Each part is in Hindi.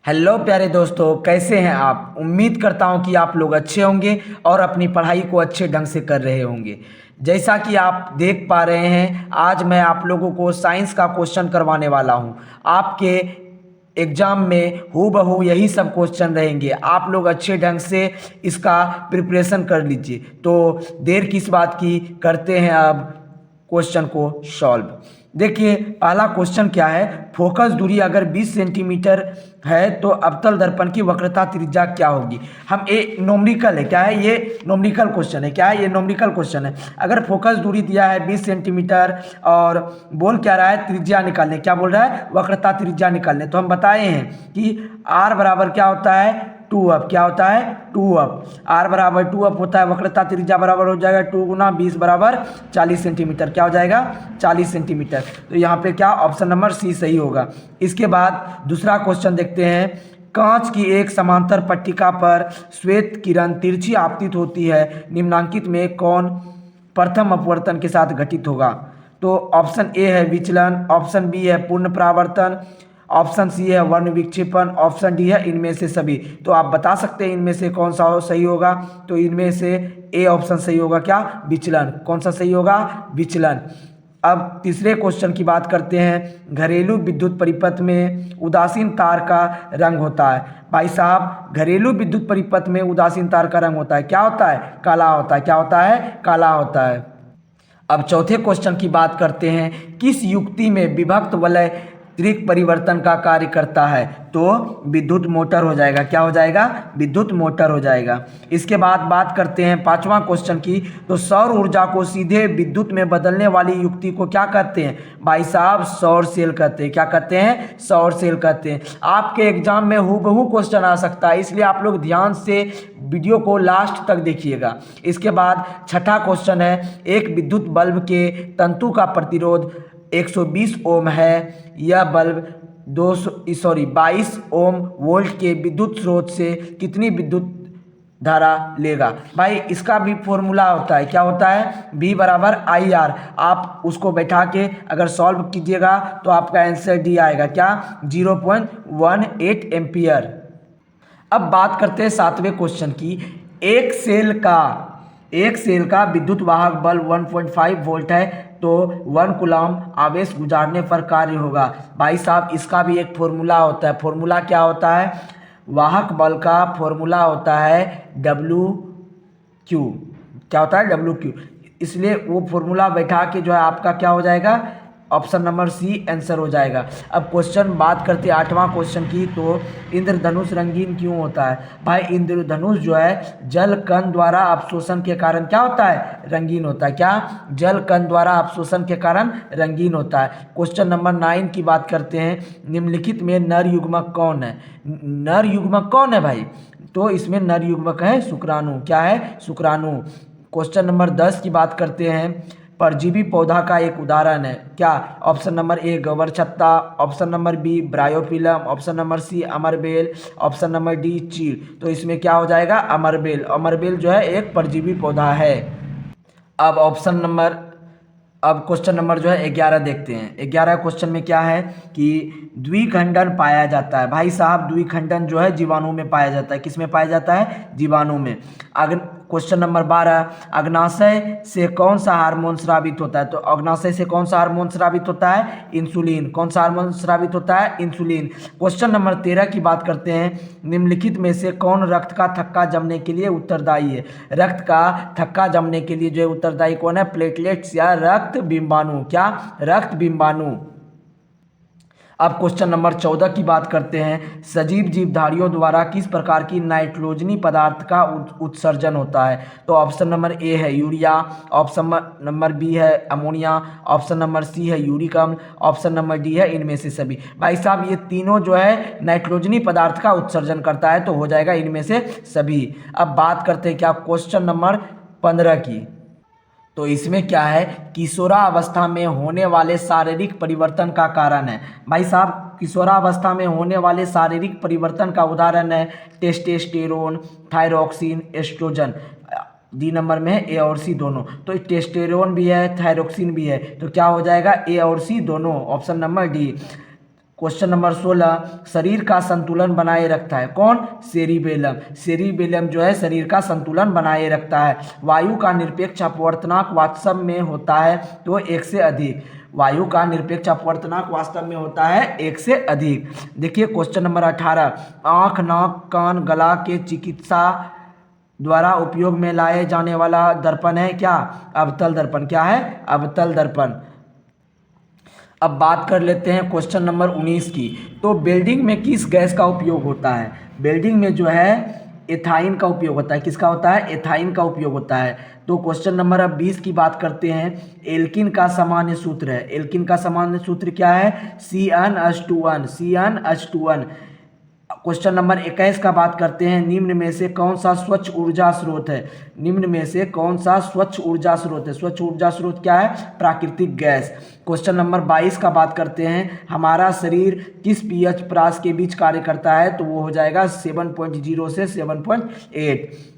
हेलो प्यारे दोस्तों, कैसे हैं आप। उम्मीद करता हूं कि आप लोग अच्छे होंगे और अपनी पढ़ाई को अच्छे ढंग से कर रहे होंगे। जैसा कि आप देख पा रहे हैं, आज मैं आप लोगों को साइंस का क्वेश्चन करवाने वाला हूं। आपके एग्जाम में हूबहू यही सब क्वेश्चन रहेंगे। आप लोग अच्छे ढंग से इसका प्रिपरेशन कर लीजिए। तो देर किस बात की, करते हैं अब क्वेश्चन को सॉल्व। देखिए पहला क्वेश्चन क्या है। फोकस दूरी अगर 20 सेंटीमीटर है तो अवतल दर्पण की वक्रता त्रिज्या क्या होगी। हम ए नोमरिकल है, क्या है ये, नोमरिकल क्वेश्चन है। क्या है ये, नोमरिकल क्वेश्चन है। अगर फोकस दूरी दिया है 20 सेंटीमीटर और बोल क्या रहा है, त्रिज्या निकालने, क्या बोल रहा है, वक्रता त्रिज्या निकालने। तो हम बताए हैं कि आर बराबर क्या होता है, 2 अप। क्या होता है, 2 अप। आर बराबर 2 अप होता है। वक्रता त्रिज्या बराबर हो जाएगा 2 गुना 20 बराबर 40 सेंटीमीटर। क्या हो जाएगा, 40 सेंटीमीटर। तो यहाँ पे क्या, ऑप्शन नंबर सी सही होगा। इसके बाद दूसरा क्वेश्चन देखते हैं। कांच की एक समांतर पट्टिका पर श्वेत किरण तिरछी आपतित होती है, निम्नांकित में कौन प्रथम अपवर्तन के साथ घटित होगा। तो ऑप्शन ए है विचलन, ऑप्शन बी है पूर्ण परावर्तन, ऑप्शन सी है वर्ण विक्षेपण, ऑप्शन डी है इनमें से सभी। तो आप बता सकते हैं इनमें से कौन सा सही होगा। तो इनमें से ए ऑप्शन सही होगा, क्या, विचलन। कौन सा सही होगा, विचलन। अब तीसरे क्वेश्चन की बात करते हैं। घरेलू विद्युत परिपथ में उदासीन तार का रंग होता है। भाई साहब, घरेलू विद्युत परिपथ में उदासीन तार का रंग होता है, क्या होता है, काला होता है। क्या होता है, काला होता है। अब चौथे क्वेश्चन की बात करते हैं। किस युक्ति में विभक्त वलय त्रिक परिवर्तन का कार्य करता है। तो विद्युत मोटर हो जाएगा। क्या हो जाएगा, विद्युत मोटर हो जाएगा। इसके बाद बात करते हैं पांचवा क्वेश्चन की। तो सौर ऊर्जा को सीधे विद्युत में बदलने वाली युक्ति को क्या कहते हैं। भाई साहब, सौर सेल कहते हैं। क्या कहते हैं, सौर सेल कहते हैं। आपके एग्जाम में हूबहू क्वेश्चन आ सकता है, इसलिए आप लोग ध्यान से वीडियो को लास्ट तक देखिएगा। इसके बाद छठा क्वेश्चन है। एक विद्युत बल्ब के तंतु का प्रतिरोध 120 ओम है। यह बल्ब 22 ओम वोल्ट के विद्युत स्रोत से कितनी विद्युत धारा लेगा। भाई इसका भी फॉर्मूला होता है। क्या होता है, V बराबर IR। आप उसको बैठा के अगर सॉल्व कीजिएगा तो आपका आंसर डी आएगा, क्या, 0.18 एम्पियर। अब बात करते हैं सातवें क्वेश्चन की। एक सेल का विद्युत वाहक बल 1.5 वोल्ट है, तो 1 कूलम आवेश गुजारने पर कार्य होगा। भाई साहब, इसका भी एक फॉर्मूला होता है। फॉर्मूला क्या होता है, वाहक बल का फॉर्मूला होता है WQ। क्या होता है, WQ। इसलिए वो फॉर्मूला बैठा के जो है आपका क्या हो जाएगा, ऑप्शन नंबर सी आंसर हो जाएगा। अब क्वेश्चन बात करते हैं आठवां क्वेश्चन की। तो इंद्रधनुष रंगीन क्यों होता है। भाई इंद्रधनुष जो है जल कण द्वारा अवशोषण के कारण क्या होता है, रंगीन होता है। क्या, जल कण द्वारा अवशोषण के कारण रंगीन होता है। क्वेश्चन नंबर 9 की बात करते हैं। निम्नलिखित में नर युग्मक कौन है। नर युग्मक कौन है भाई, तो इसमें नर युग्मक है शुक्राणु। क्या है, शुक्राणु। क्वेश्चन नंबर 10 की बात करते हैं। परजीवी पौधा का एक उदाहरण है, क्या। ऑप्शन नंबर ए गोबर छत्ता, option number B bryophyllum, option number C अमरबेल, ऑप्शन नंबर डी चीड़। तो इसमें क्या हो जाएगा, अमरबेल। अमरबेल जो है एक परजीवी पौधा है। अब अब क्वेश्चन नंबर जो है 11 देखते हैं। 11 क्वेश्चन में क्या है कि द्विखंडन पाया जाता है। भाई साहब, द्विखंडन जो है जीवाणु में पाया जाता है। किस में पाया जाता है, जीवाणु में। क्वेश्चन नंबर 12, अग्नाशय से कौन सा हार्मोन स्रावित होता है। तो अग्नाशय से कौन सा हार्मोन स्रावित होता है, इंसुलिन। कौन सा हार्मोन स्रावित होता है, इंसुलिन। क्वेश्चन नंबर 13 की बात करते हैं। निम्नलिखित में से कौन रक्त का थक्का जमने के लिए उत्तरदायी है। रक्त का थक्का जमने के लिए जो है उत्तरदायी कौन है, प्लेटलेट्स या रक्त बिंबाणु। क्या, रक्त बिंबाणु। अब क्वेश्चन नंबर 14 की बात करते हैं। सजीव जीवधारियों द्वारा किस प्रकार की नाइट्रोजनी पदार्थ का उत्सर्जन होता है। तो ऑप्शन नंबर ए है यूरिया, ऑप्शन नंबर बी है अमोनिया, ऑप्शन नंबर सी है यूरिक अम्ल, ऑप्शन नंबर डी है इनमें से सभी। भाई साहब, ये तीनों जो है नाइट्रोजनी पदार्थ का उत्सर्जन करता है, तो हो जाएगा इनमें से सभी। अब बात करते हैं क्या, क्वेश्चन नंबर 15 की। तो इसमें क्या है, किशोरावस्था में होने वाले शारीरिक परिवर्तन का कारण है। भाई साहब, किशोरावस्था में होने वाले शारीरिक परिवर्तन का उदाहरण है testosterone, thyroxine, oestrogen. D number में है ए और सी दोनों। तो टेस्टोस्टेरोन भी है, थायरॉक्सिन भी है, तो क्या हो जाएगा, ए और सी दोनों, option number D. Question number 16, शरीर का संतुलन बनाए रखता है कौन? सेरिबेलम। सेरिबेलम जो है शरीर का संतुलन बनाए रखता है। वायु का निरपेक्ष अपवर्तनांक वास्तव में होता है तो 1 से अधिक। वायु का निरपेक्ष अपवर्तनांक वास्तव में होता है 1 से अधिक। देखिए क्वेश्चन नंबर 18, आँख, नाक, कान, गला के चिकित्सा द्वारा उपयोग में लाए जाने वाला दर्पण है क्या? अवतल दर्पण। क्या है? अवतल दर्पण। अब बात कर लेते हैं क्वेश्चन नंबर 19 की। तो वेल्डिंग में किस गैस का उपयोग होता है? वेल्डिंग में जो है एथाइन का उपयोग होता है। किसका होता है? एथाइन का उपयोग होता है। तो क्वेश्चन नंबर अब 20 की बात करते हैं। एल्किन का सामान्य सूत्र है। एल्किन का सामान्य सूत्र क्या है? CnH2n। CnH2n। क्वेश्चन नंबर 21 का बात करते हैं। निम्न में से कौन सा स्वच्छ ऊर्जा स्रोत है? निम्न में से कौन सा स्वच्छ ऊर्जा स्रोत है? स्वच्छ ऊर्जा स्रोत क्या है? प्राकृतिक गैस। क्वेश्चन नंबर 22 का बात करते हैं। हमारा शरीर किस pH प्रास के बीच कार्य करता है? तो वो हो जाएगा 7.0 से 7.8।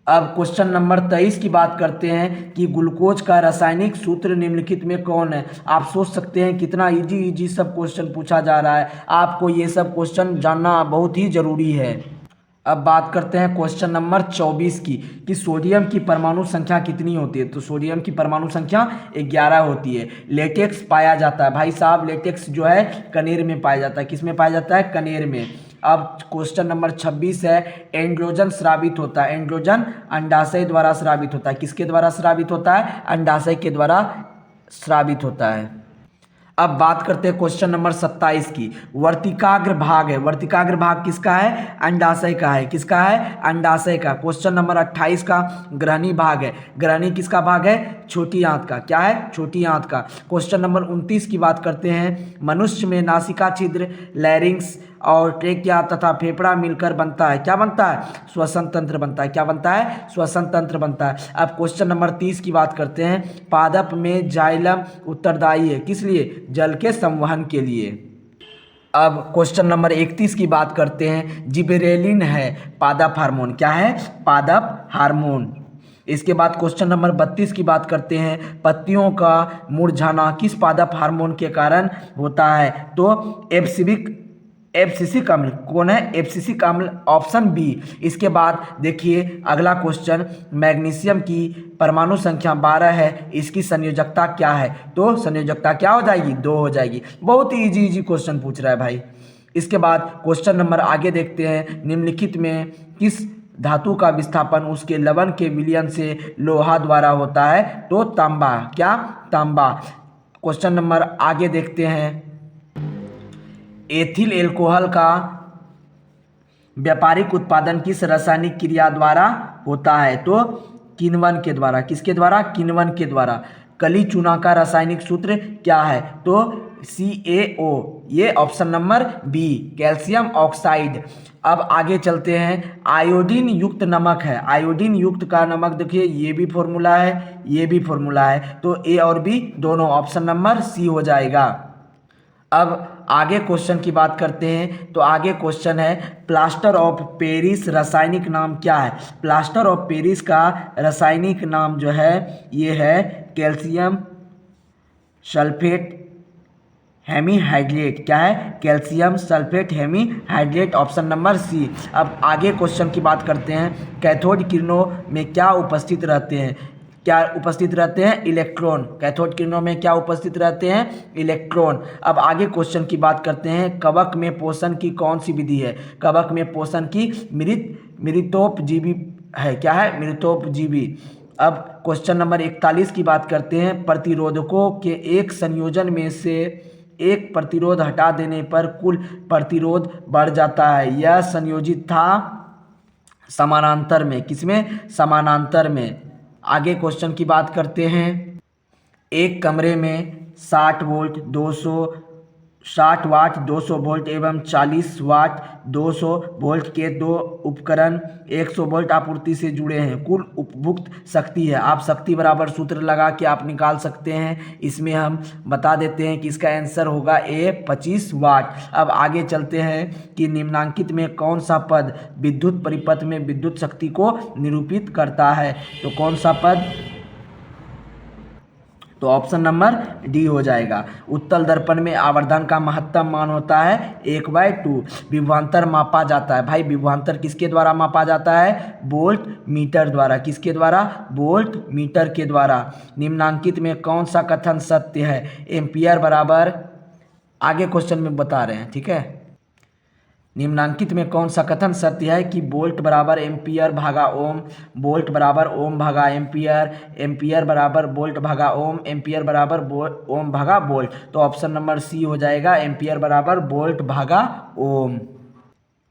अब क्वेश्चन नंबर 23 की बात करते हैं कि ग्लूकोज का रासायनिक सूत्र निम्नलिखित में कौन है? आप सोच सकते हैं कितना इजी सब क्वेश्चन पूछा जा रहा है। आपको ये सब क्वेश्चन जानना बहुत ही ज़रूरी है। अब बात करते हैं क्वेश्चन नंबर 24 की कि सोडियम की परमाणु संख्या कितनी होती है? तो सोडियम की परमाणु संख्या 11 होती है। लेटेक्स पाया जाता है भाई साहब, लेटेक्स जो है कनेर में पाया जाता है। किस में पाया जाता है? कनेर में। अब क्वेश्चन नंबर 26 है, एंड्रोजन स्रावित होता है। एंड्रोजन अंडाशय द्वारा स्रावित होता है। किसके द्वारा स्रावित होता है? अंडाशय के द्वारा स्रावित होता है। अब बात करते हैं क्वेश्चन नंबर 27 की। वर्तिकाग्र भाग है। वर्तिकाग्र भाग किसका है? अंडाशय का है। किसका है? अंडाशय का। क्वेश्चन नंबर 28 का ग्रहणी भाग है। ग्रहणी किसका भाग है? छोटी आंत का। क्या है? छोटी आंत का। क्वेश्चन नंबर 29 की बात करते हैं। मनुष्य में नासिका छिद्र, लैरिंक्स और ट्रेकिया तथा फेफड़ा मिलकर बनता है। क्या बनता है? श्वसन तंत्र बनता है। क्या बनता है? श्वसन तंत्र बनता है। अब क्वेश्चन नंबर 30 की बात करते हैं। पादप में जाइलम उत्तरदायी है। किस लिए? जल के संवहन के लिए। अब क्वेश्चन नंबर 31 की बात करते हैं। जिबरेलिन है पादप हार्मोन। क्या है? पादप हार्मोन। इसके बाद क्वेश्चन नंबर 32 की बात करते हैं। पत्तियों का मुरझाना किस पादप हार्मोन के कारण होता है? तो एब्सिसिक अम्ल। कौन है? एब्सिसिक अम्ल, ऑप्शन बी। इसके बाद देखिए अगला क्वेश्चन, मैग्नीशियम की परमाणु संख्या 12 है, इसकी संयोजकता क्या है? तो संयोजकता क्या हो जाएगी? 2 हो जाएगी। बहुत ही इजी क्वेश्चन पूछ रहा है भाई। इसके बाद क्वेश्चन नंबर आगे देखते हैं। निम्नलिखित में किस धातु का विस्थापन उसके लवण के विलयन से लोहा द्वारा होता है? तो तांबा। क्या? तांबा। क्वेश्चन नंबर आगे देखते हैं। एथिल एल्कोहल का व्यापारिक उत्पादन किस रासायनिक क्रिया द्वारा होता है? तो किण्वन के द्वारा। किसके द्वारा? किण्वन के द्वारा। कली चूना का रासायनिक सूत्र क्या है? तो CaO। ये option number B, calcium oxide. अब आगे चलते हैं। आयोडीन युक्त नमक है। आयोडीन युक्त का नमक देखिए ये भी फॉर्मूला है, ये भी फॉर्मूला है। तो ए और बी दोनों, ऑप्शन नंबर सी हो जाएगा। अब आगे क्वेश्चन की बात करते हैं। तो आगे क्वेश्चन है, प्लास्टर ऑफ पेरिस रासायनिक नाम क्या है? प्लास्टर ऑफ पेरिस का रासायनिक नाम जो है ये है कैल्शियम सल्फेट हेमीहाइड्रेट। क्या है? Calcium sulphate hemihydrate, option number C. अब आगे क्वेश्चन की बात करते हैं। कैथोड किरणों में क्या उपस्थित रहते हैं? क्या उपस्थित रहते हैं? इलेक्ट्रॉन। कैथोड किरणों में क्या उपस्थित रहते हैं? इलेक्ट्रॉन। अब आगे क्वेश्चन की बात करते हैं। कवक में पोषण की कौन सी विधि है? कवक में पोषण की मृतोपजीवी है। क्या है? मृतोपजीवी। अब क्वेश्चन नंबर 41 की बात करते हैं। प्रतिरोधकों के एक संयोजन में से एक प्रतिरोध हटा देने पर कुल प्रतिरोध बढ़ जाता है। यह संयोजित था समानांतर में। किसमें? समानांतर में। आगे क्वेश्चन की बात करते हैं। एक कमरे में 60 वोल्ट 260 वाट 200 वोल्ट एवं 40 वाट 200 वोल्ट के दो उपकरण 100 वोल्ट आपूर्ति से जुड़े हैं। कुल उपभुक्त शक्ति है। आप शक्ति बराबर सूत्र लगा के आप निकाल सकते हैं। इसमें हम बता देते हैं कि इसका आंसर होगा ए 25 वाट। अब आगे चलते हैं कि निम्नांकित में कौन सा पद विद्युत परिपथ में विद्युत शक्ति को निरूपित करता है? तो कौन सा पद? तो ऑप्शन नंबर डी हो जाएगा। उत्तल दर्पण में आवर्धन का महत्तम मान होता है 1/2। विभवांतर मापा जाता है, भाई विभवांतर किसके द्वारा मापा जाता है? वोल्ट मीटर द्वारा। किसके द्वारा? वोल्ट मीटर के द्वारा। निम्नांकित में कौन सा कथन सत्य है? एम्पियर बराबर, आगे क्वेश्चन में बता रहे हैं, ठीक है। निम्नांकित में कौन सा कथन सत्य है कि वोल्ट बराबर एम्पियर भागा ओम, वोल्ट बराबर ओम भागा एम्पियर, एम्पियर बराबर वोल्ट भागा ओम, एम्पियर बराबर ओम भागा वोल्ट। तो ऑप्शन नंबर सी हो जाएगा, एम्पियर बराबर वोल्ट भागा ओम।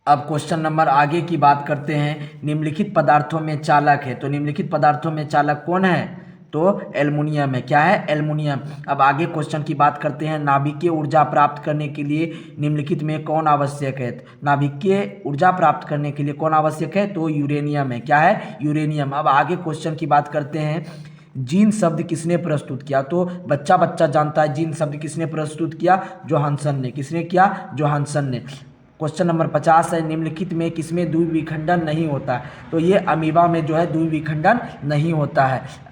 अब क्वेश्चन नंबर आगे की बात करते हैं। निम्नलिखित पदार्थों में चालक है, तो निम्नलिखित पदार्थों में चालक कौन है? तो एल्युमिनियम है। क्या है? एल्युमिनियम। अब आगे क्वेश्चन की बात करते हैं। नाभिकीय ऊर्जा प्राप्त करने के लिए निम्नलिखित में कौन आवश्यक है? नाभिकीय ऊर्जा प्राप्त करने के लिए कौन आवश्यक है? तो यूरेनियम है। क्या है? यूरेनियम। अब आगे क्वेश्चन की बात करते हैं। जीन शब्द किसने प्रस्तुत किया? तो बच्चा बच्चा जानता है जीन शब्द किसने प्रस्तुत किया? जोहानसन ने। किसने किया? जोहानसन ने। क्वेश्चन नंबर 50 है। निम्नलिखित में किसमें द्विविखंडन नहीं होता है? तो ये अमीबा में जो है द्विविखंडन नहीं होता है।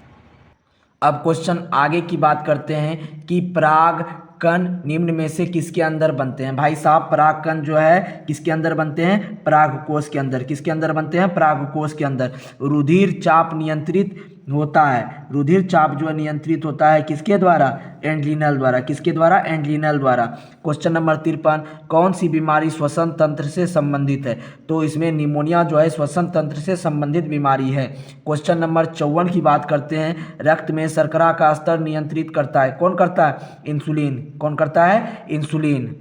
अब क्वेश्चन आगे की बात करते हैं कि पराग कण निम्न में से किसके अंदर बनते हैं? भाई साहब पराग कण जो है किसके अंदर बनते हैं? परागकोश के अंदर। किसके अंदर बनते हैं? परागकोश के अंदर। रुधिर चाप नियंत्रित होता है, रुधिर चाप जो है नियंत्रित होता है किसके द्वारा? एड्रीनल द्वारा। किसके द्वारा? एड्रीनल द्वारा। क्वेश्चन नंबर 53, कौन सी बीमारी श्वसन तंत्र से संबंधित है? तो इसमें निमोनिया जो है श्वसन तंत्र से संबंधित बीमारी है। क्वेश्चन नंबर 54 की बात करते हैं। रक्त में शर्करा का स्तर नियंत्रित करता है, कौन करता है? इंसुलिन। कौन करता है? इंसुलिन।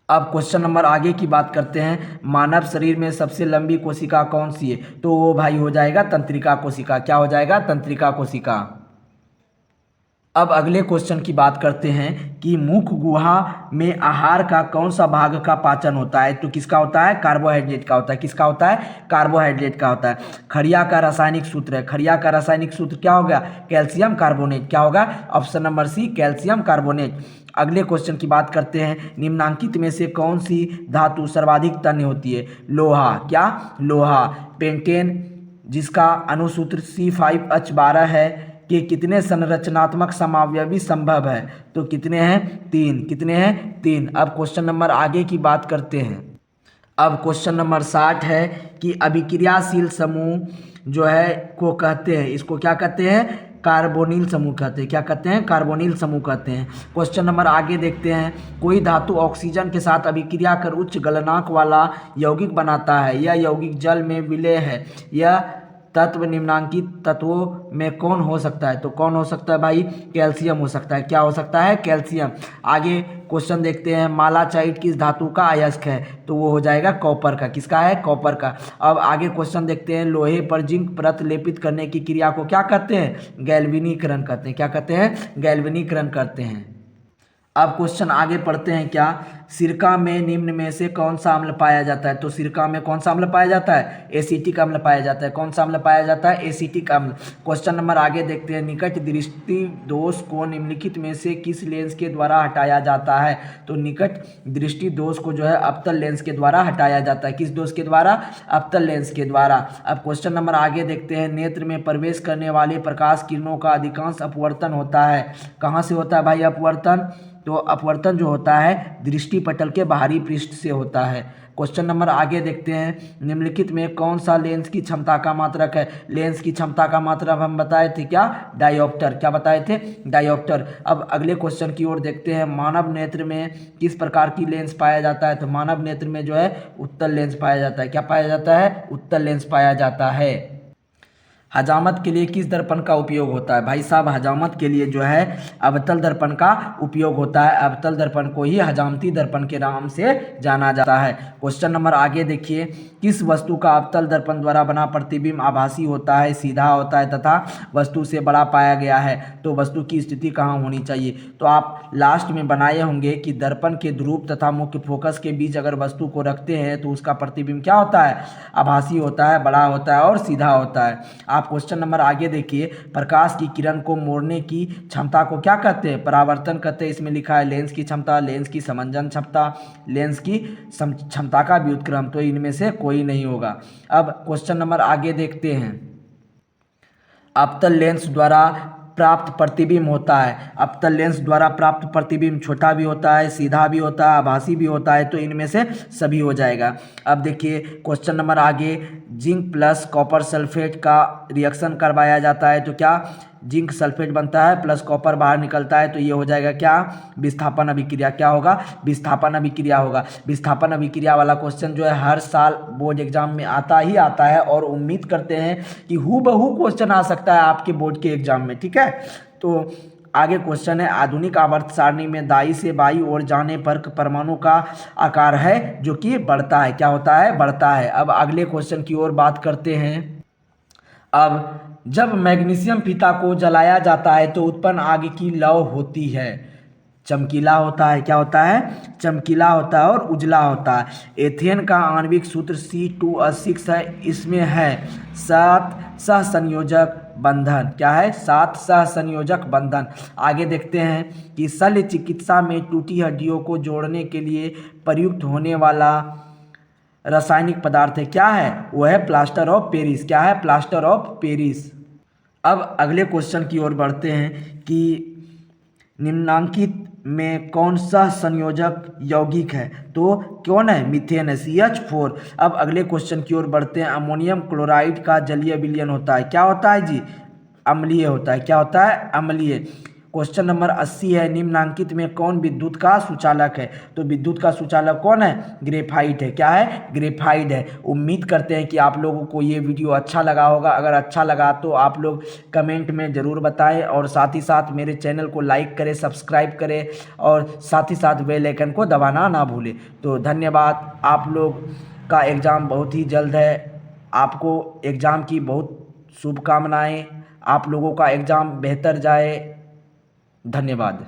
अब क्वेश्चन नंबर आगे की बात करते हैं। मानव शरीर में सबसे लंबी कोशिका कौन सी है? तो वो भाई हो जाएगा तंत्रिका कोशिका। क्या हो जाएगा? तंत्रिका कोशिका। अब अगले क्वेश्चन की बात करते हैं कि मुख गुहा में आहार का कौन सा भाग का पाचन होता है? तो किसका होता है? कार्बोहाइड्रेट का होता है। किसका होता है? कार्बोहाइड्रेट का होता है। खड़िया का रासायनिक सूत्र है, खड़िया का रासायनिक सूत्र क्या होगा? Calcium carbonate. क्या होगा? Option number C, calcium carbonate. अगले क्वेश्चन की बात करते हैं। निम्नांकित में से कौन सी धातु सर्वाधिक तन्य होती है? लोहा। क्या? लोहा। पेंटेन जिसका अनुसूत्र C5H12 है कि कितने संरचनात्मक समावयवी संभव है? तो कितने हैं? 3। कितने हैं? 3। अब क्वेश्चन नंबर आगे की बात करते हैं। अब क्वेश्चन नंबर 60 है कि अभिक्रियाशील समूह जो है को कहते हैं, इसको क्या कहते हैं? कार्बोनिल समूह कहते हैं। क्या कहते हैं? कार्बोनिल समूह कहते हैं। क्वेश्चन नंबर आगे देखते हैं। कोई धातु ऑक्सीजन के साथ अभिक्रिया कर उच्च गलनांक वाला यौगिक बनाता है। यह यौगिक जल में विलय है। यह तत्व निम्नांकित तत्वों में कौन हो सकता है? तो कौन हो सकता है भाई? कैल्शियम हो सकता है। क्या हो सकता है? कैल्शियम। आगे क्वेश्चन देखते हैं। मालाचाइट किस धातु का अयस्क है? तो वो हो जाएगा कॉपर का। किसका है? कॉपर का। अब आगे क्वेश्चन देखते हैं। लोहे पर जिंक परत लेपित करने की क्रिया को क्या कहते हैं? गैल्वेनीकरण कहते हैं। क्या कहते हैं? गैल्वेनीकरण करते हैं। अब क्वेश्चन आगे पढ़ते हैं। क्या सिरका में निम्न में से कौन सा अम्ल पाया जाता है? तो सिरका में कौन सा अम्ल पाया जाता है? एसिटिक अम्ल पाया जाता है। कौन सा अम्ल पाया जाता है? एसिटिक अम्ल। क्वेश्चन नंबर आगे देखते हैं। निकट दृष्टि दोष को निम्नलिखित में से किस लेंस के द्वारा हटाया जाता है? तो निकट दृष्टि दोष को जो है अवतल लेंस के द्वारा हटाया जाता है। किस दोष के द्वारा? अवतल लेंस के द्वारा। अब क्वेश्चन नंबर आगे देखते हैं। नेत्र में प्रवेश करने वाले प्रकाश किरणों का अधिकांश अपवर्तन होता है। कहाँ से होता है भाई अपवर्तन? तो अपवर्तन जो होता है दृष्टि पटल के बाहरी पृष्ठ से होता है। क्वेश्चन नंबर आगे देखते हैं। निम्नलिखित में कौन सा लेंस की क्षमता का मात्रक है? लेंस की क्षमता का मात्रक हम बताए थे क्या? डायोप्टर। क्या बताए थे? डायोप्टर। अब अगले क्वेश्चन की ओर देखते हैं। मानव नेत्र में किस प्रकार की लेंस पाया जाता है? तो मानव नेत्र में जो है उत्तल लेंस पाया जाता है। क्या पाया जाता है? उत्तल लेंस पाया जाता है। हजामत के लिए किस दर्पण का उपयोग होता है? भाई साहब हजामत के लिए जो है अवतल दर्पण का उपयोग होता है। अवतल दर्पण को ही हजामती दर्पण के नाम से जाना जाता है। क्वेश्चन नंबर आगे देखिए। किस वस्तु का अवतल दर्पण द्वारा बना प्रतिबिंब आभासी होता है, सीधा होता है तथा वस्तु से बड़ा पाया गया है? तो वस्तु की स्थिति कहाँ होनी चाहिए? तो आप लास्ट में बनाए होंगे कि दर्पण के ध्रुव तथा मुख्य फोकस के बीच अगर वस्तु को रखते हैं तो उसका प्रतिबिंब क्या होता है? आभासी होता है, बड़ा होता है और सीधा होता है। आप क्वेश्चन नंबर आगे देखिए। प्रकाश की किरण को मोड़ने की क्षमता को क्या कहते हैं? परावर्तन कहते हैं। इसमें लिखा है लेंस की क्षमता, लेंस की समंजन क्षमता, लेंस की क्षमता का व्युत्क्रम। तो इनमें से कोई नहीं होगा। अब क्वेश्चन नंबर आगे देखते हैं। अवतल लेंस द्वारा प्राप्त प्रतिबिंब होता है। अवतल लेंस द्वारा प्राप्त प्रतिबिंब छोटा भी होता है, सीधा भी होता है, आभासी भी होता है, तो इनमें से सभी हो जाएगा। अब देखिए क्वेश्चन नंबर आगे, जिंक प्लस कॉपर सल्फेट का रिएक्शन करवाया जाता है तो क्या जिंक सल्फेट बनता है प्लस कॉपर बाहर निकलता है, तो ये हो जाएगा क्या विस्थापन अभिक्रिया। क्या होगा? विस्थापन अभिक्रिया होगा। विस्थापन अभिक्रिया वाला क्वेश्चन जो है हर साल बोर्ड एग्जाम में आता ही आता है और उम्मीद करते हैं कि हूबहू क्वेश्चन आ सकता है आपके बोर्ड के एग्जाम में। ठीक है, तो आगे क्वेश्चन है, आधुनिक आवर्त सारणी में दाई से बाई ओर जाने पर परमाणु का आकार है जो कि बढ़ता है। क्या होता है? बढ़ता है। अब अगले क्वेश्चन की ओर बात करते हैं। अब जब मैग्नीशियम फीता को जलाया जाता है तो उत्पन्न आग की लौ होती है, चमकीला होता है। क्या होता है? चमकीला होता है और उजला होता है। एथेन का आणविक सूत्र C2H6 है। इसमें है 7 सहसंयोजक बंधन। क्या है? 7 सहसंयोजक बंधन। आगे देखते हैं कि शल्य चिकित्सा में टूटी हड्डियों को जोड़ने के लिए प्रयुक्त होने वाला रासायनिक पदार्थ है। क्या है? वो है प्लास्टर ऑफ पेरिस। क्या है? Plaster of Paris. अब अगले क्वेश्चन की ओर बढ़ते हैं कि निम्नांकित में कौन सा संयोजक यौगिक है, तो कौन है? मीथेन है, CH4। अब अगले क्वेश्चन की ओर बढ़ते हैं। अमोनियम क्लोराइड का जलीय विलयन होता है। क्या होता है जी? अम्लीय होता है। क्या होता है? अम्लीय। क्वेश्चन नंबर 80 है, निम्नांकित में कौन विद्युत का सुचालक है, तो विद्युत का सुचालक कौन है? ग्रेफाइट है। क्या है? ग्रेफाइट है। उम्मीद करते हैं कि आप लोगों को ये वीडियो अच्छा लगा होगा। अगर अच्छा लगा तो आप लोग कमेंट में ज़रूर बताएं और साथ ही साथ मेरे चैनल को लाइक करें, सब्सक्राइब करें और साथ ही साथ बेल आइकन को दबाना ना भूलें। तो धन्यवाद। आप लोग का एग्ज़ाम बहुत ही जल्द है। आपको एग्ज़ाम की बहुत शुभकामनाएँ। आप लोगों का एग्ज़ाम बेहतर जाए। धन्यवाद।